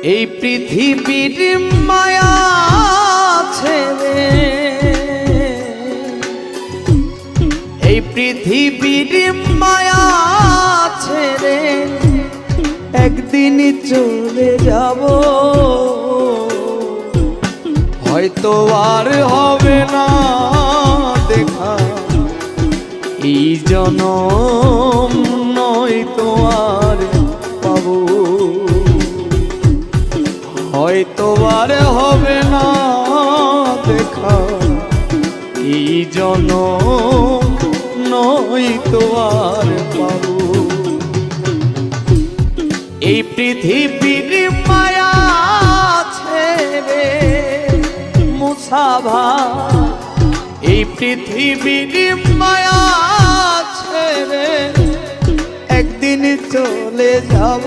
এই পৃথিবীর মায়া ছেড়ে, এই পৃথিবীর মায়া ছেড়ে একদিন চলে যাব, হয়তো আর হবে না দেখা এই জনম, নয়তো আর পাবো, হয়তো আর হবে না দেখা এই জনম, নয়তো আর পাবো। এই পৃথিবীর মায়া ছেড়ে মুসাভা, এই পৃথিবীর মায়া ছেড়ে একদিন চলে যাব।